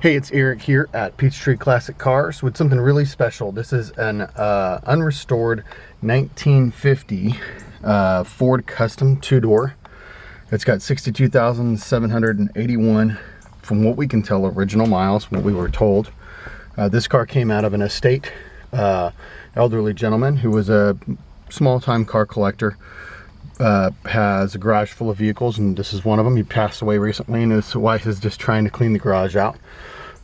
Hey, it's Eric here at Peachtree Classic Cars with something really special. This is an unrestored 1950 Ford Custom two-door. It's got 62,781, from what we can tell, original miles, what we were told. This car came out of an estate elderly gentleman who was a small-time car collector. Has a garage full of vehicles, and this is one of them. He passed away recently, and his wife is just trying to clean the garage out.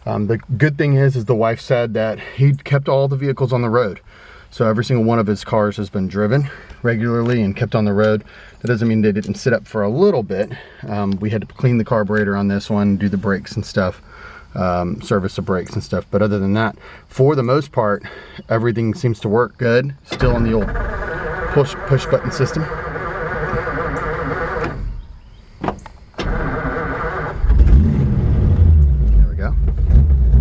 The good thing is the wife said that he kept all the vehicles on the road. So every single one of his cars has been driven regularly and kept on the road. That doesn't mean they didn't sit up for a little bit. We had to clean the carburetor on this one, do the brakes and stuff, service the brakes and stuff. But other than that, for the most part, everything seems to work good. Still on the old push button system. There we go.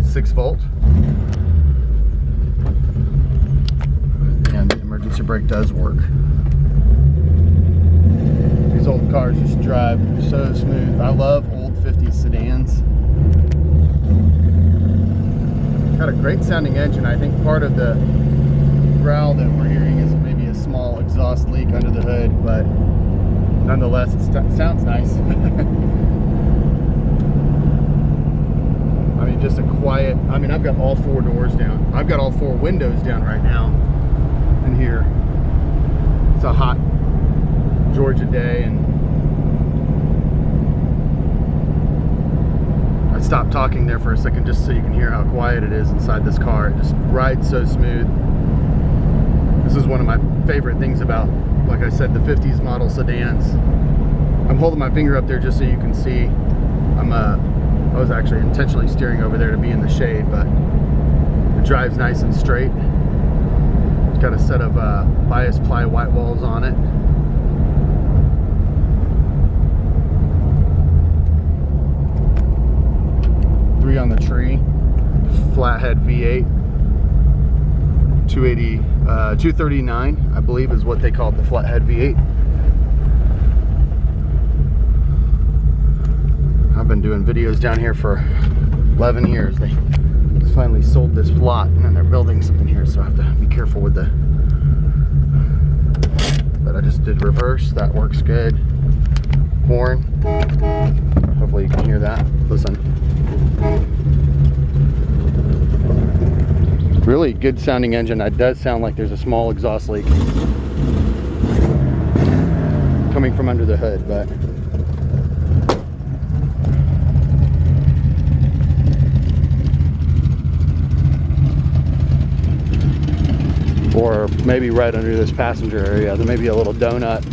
6 volt. And the emergency brake does work. These old cars just drive so smooth. I love old 50s sedans. Got a great sounding engine. I think part of the growl that we're hearing is maybe a small exhaust leak under the hood, but nonetheless it sounds nice. I mean, just a quiet, I've got all 4 doors down. I've got all 4 windows down right now in here. It's a hot Georgia day, and I stopped talking there for a second just so you can hear how quiet it is inside this car. It just rides so smooth. This is one of my favorite things about, like I said, the 50s model sedans. I'm holding my finger up there just so you can see. I was actually intentionally steering over there to be in the shade, but it drives nice and straight. It's got a set of bias ply white walls on it. Three on the tree, flathead V8, 239, I believe is what they call it, the flathead V8. I've been doing videos down here for 11 years. They finally sold this plot, and then they're building something here, so I have to be careful with the, but I just did reverse. That works good. Horn, hopefully you can hear that. Listen. Really good sounding engine. It does sound like there's a small exhaust leak coming from under the hood, but or maybe right under this passenger area, there may be a little donut.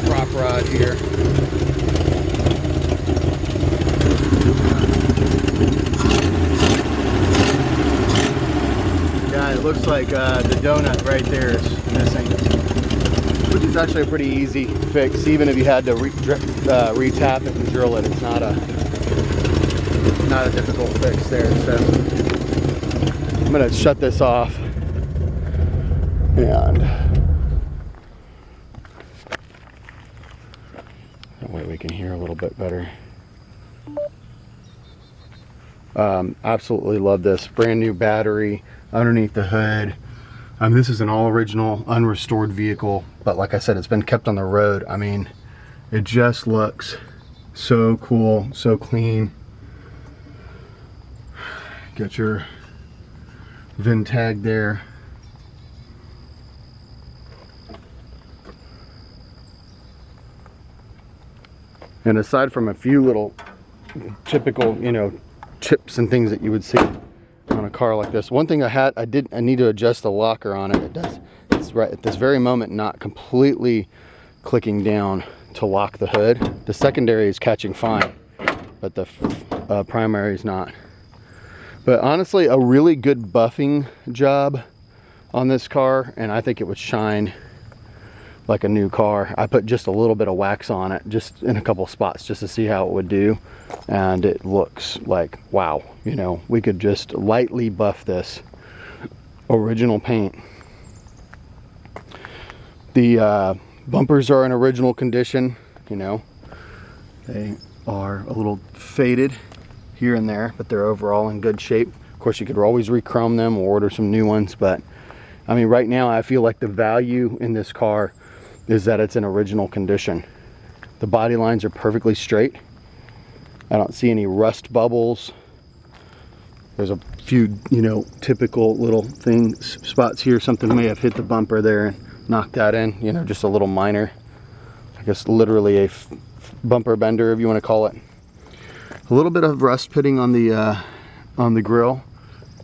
Prop rod here. It looks like the donut right there is missing, which is actually a pretty easy fix. Even if you had to re-tap it and drill it, it's not a difficult fix there. So I'm gonna shut this off, and that way we can hear a little bit better. Absolutely love this. Brand new battery underneath the hood. This is an all original unrestored vehicle, but like I said, it's been kept on the road. I mean, it just looks so cool, so clean. Got your VIN tag there. And aside from a few little typical, chips and things that you would see on a car like this. One thing I need to adjust the locker on it. It's right at this very moment not completely clicking down to lock the hood. The secondary is catching fine, but the primary is not. But honestly, a really good buffing job on this car, and I think it would shine like a new car. I put just a little bit of wax on it, just in a couple spots, just to see how it would do, and it looks like, wow, you know, we could just lightly buff this. Original paint. The bumpers are in original condition, you know. They are a little faded here and there, but they're overall in good shape. Of course, you could always re-chrome them or order some new ones, but I mean, right now I feel like the value in this car is that it's in original condition. The body lines are perfectly straight. I don't see any rust bubbles. There's a few, you know, typical little things, spots here. Something may have hit the bumper there and knocked that in, you know, just a little minor, I guess literally a bumper bender, if you want to call it. A little bit of rust pitting on the grill,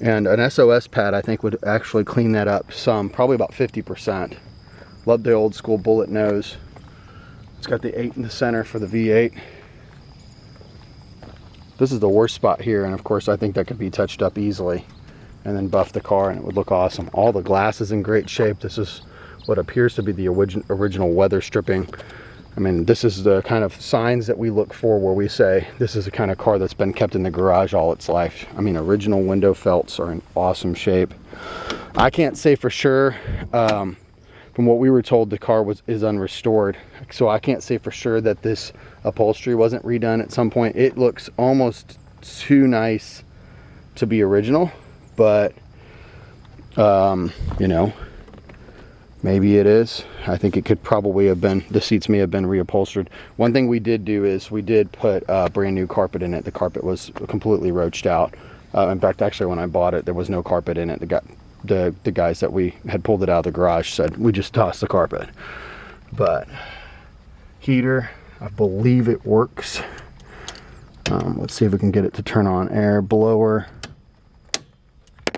and an SOS pad I think would actually clean that up some, probably about 50%. Love the old school bullet nose. It's got the 8 in the center for the V8. This is the worst spot here, and of course I think that could be touched up easily and then buff the car and it would look awesome. All the glass is in great shape. This is what appears to be the original weather stripping. I mean, this is the kind of signs that we look for where we say this is the kind of car that's been kept in the garage all its life. I mean, original window felts are in awesome shape. I can't say for sure. From what we were told, the car is unrestored, so I can't say for sure that this upholstery wasn't redone at some point. It looks almost too nice to be original, but you know, maybe it is. I think it could probably have been, the seats may have been reupholstered. One thing we did do is we did put brand new carpet in it. The carpet was completely roached out. In fact, actually when I bought it, there was no carpet in it. The guys that we had pulled it out of the garage said we just tossed the carpet. But heater, I believe it works. Let's see if we can get it to turn on. Air blower,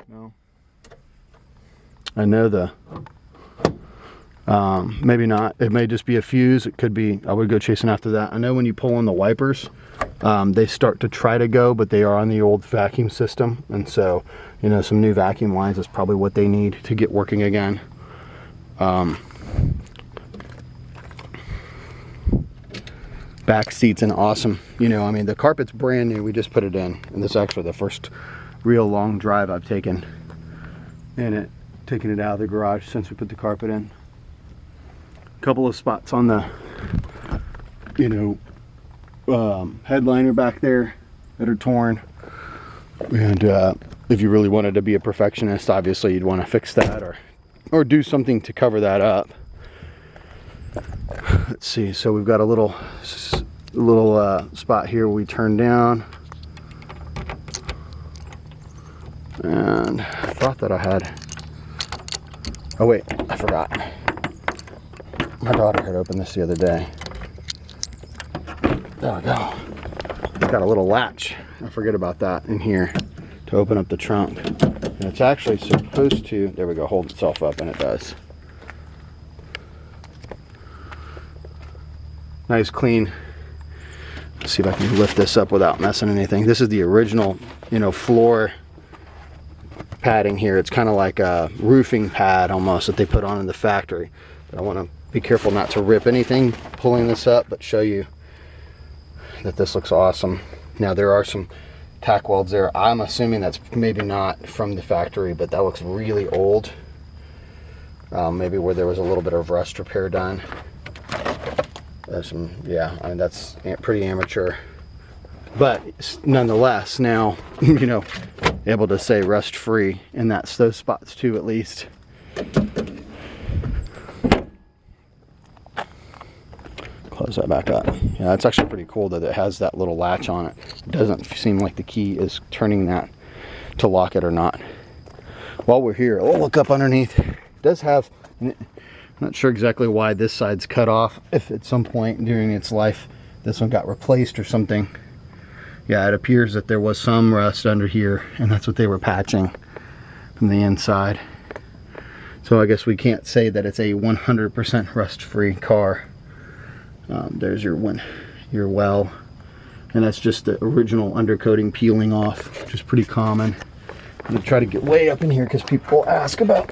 no. I know the maybe not. It may just be a fuse. It could be. I would go chasing after that. I know when you pull on the wipers, they start to try to go, but they are on the old vacuum system, and so, you know, some new vacuum lines is probably what they need to get working again. Back seats and awesome. You know, I mean, the carpet's brand new. We just put it in, and this is actually the first real long drive I've taken in it, taking it out of the garage since we put the carpet in. A couple of spots on the, you know, headliner back there that are torn, and if you really wanted to be a perfectionist, obviously you'd want to fix that or do something to cover that up. Let's see, so we've got a little spot here where we turn down, and I thought that I had, oh wait, I forgot. My daughter had opened this the other day. There we go. It's got a little latch. I forget about that in here to open up the trunk. And it's actually supposed to, there we go, hold itself up, and it does. Nice clean. Let's see if I can lift this up without messing anything. This is the original, you know, floor padding here. It's kind of like a roofing pad almost that they put on in the factory. But I want to be careful not to rip anything pulling this up, but show you that this looks awesome. Now there are some tack welds there. I'm assuming that's maybe not from the factory, but that looks really old. Maybe where there was a little bit of rust repair done. There's some, yeah, I mean, that's pretty amateur, but nonetheless, now, you know, able to say rust free, and that's those spots too, at least. Close that back up. Yeah, it's actually pretty cool that it has that little latch on it. It doesn't seem like the key is turning that to lock it or not. While we're here, oh, look up underneath. It does have, I'm not sure exactly why this side's cut off. If at some point during its life this one got replaced or something. Yeah, it appears that there was some rust under here, and that's what they were patching from the inside. So I guess we can't say that it's a 100% rust-free car. There's your well, and that's just the original undercoating peeling off, which is pretty common. I'm gonna try to get way up in here because people ask about,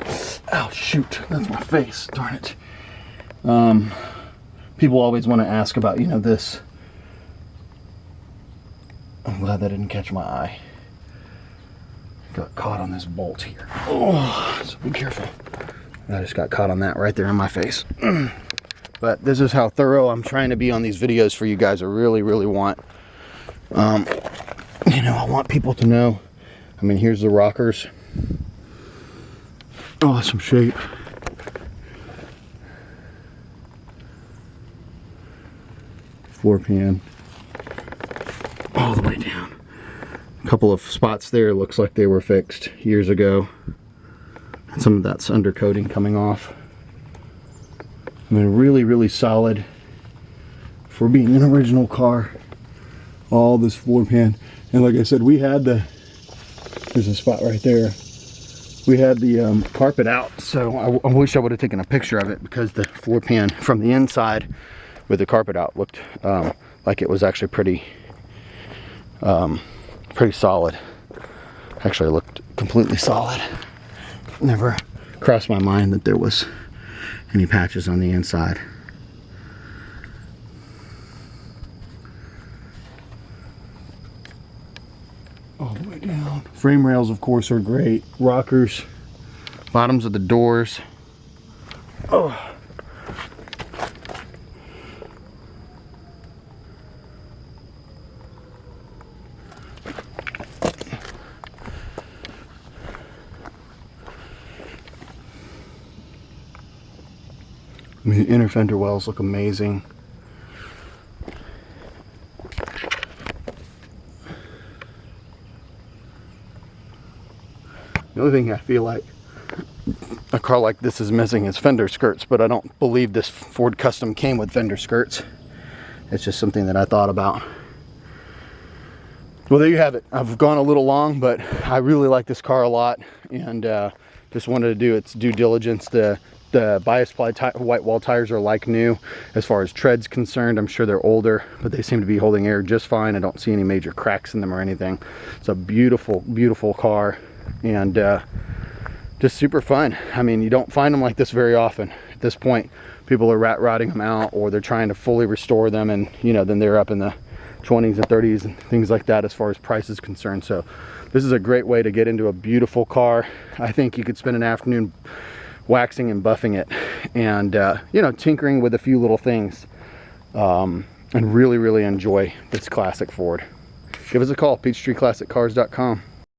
oh shoot, that's my face, darn it. People always want to ask about, you know, this. I'm glad that didn't catch my eye. Got caught on this bolt here. Oh, so be careful. I just got caught on that right there in my face. But this is how thorough I'm trying to be on these videos for you guys. I really, really want, you know, I want people to know. I mean, here's the rockers. Awesome shape. Floor pan all the way down. A couple of spots there looks like they were fixed years ago. Some of that's undercoating coming off. I mean, really, really solid for being an original car. All this floor pan, and like I said, we had there's a spot right there. We had the carpet out, so I wish I would have taken a picture of it, because the floor pan from the inside with the carpet out looked like it was actually pretty solid. Actually, it looked completely solid. Never crossed my mind that there was any patches on the inside. All the way down. Frame rails, of course, are great. Rockers, bottoms of the doors. Oh. I mean, the inner fender wells look amazing. The only thing I feel like a car like this is missing is fender skirts, but I don't believe this Ford Custom came with fender skirts. It's just something that I thought about. Well, there you have it. I've gone a little long, but I really like this car a lot, and just wanted to do its due diligence. The bias ply white wall tires are like new as far as tread's concerned. I'm sure they're older, but they seem to be holding air just fine. I don't see any major cracks in them or anything. It's a beautiful, beautiful car, and just super fun. I mean, you don't find them like this very often. At this point, people are rat rodding them out, or they're trying to fully restore them, and you know, then they're up in the 20s and 30s and things like that as far as price is concerned. So this is a great way to get into a beautiful car. I think you could spend an afternoon waxing and buffing it, and you know, tinkering with a few little things, and really, really enjoy this classic Ford. Give us a call, PeachtreeClassicCars.com.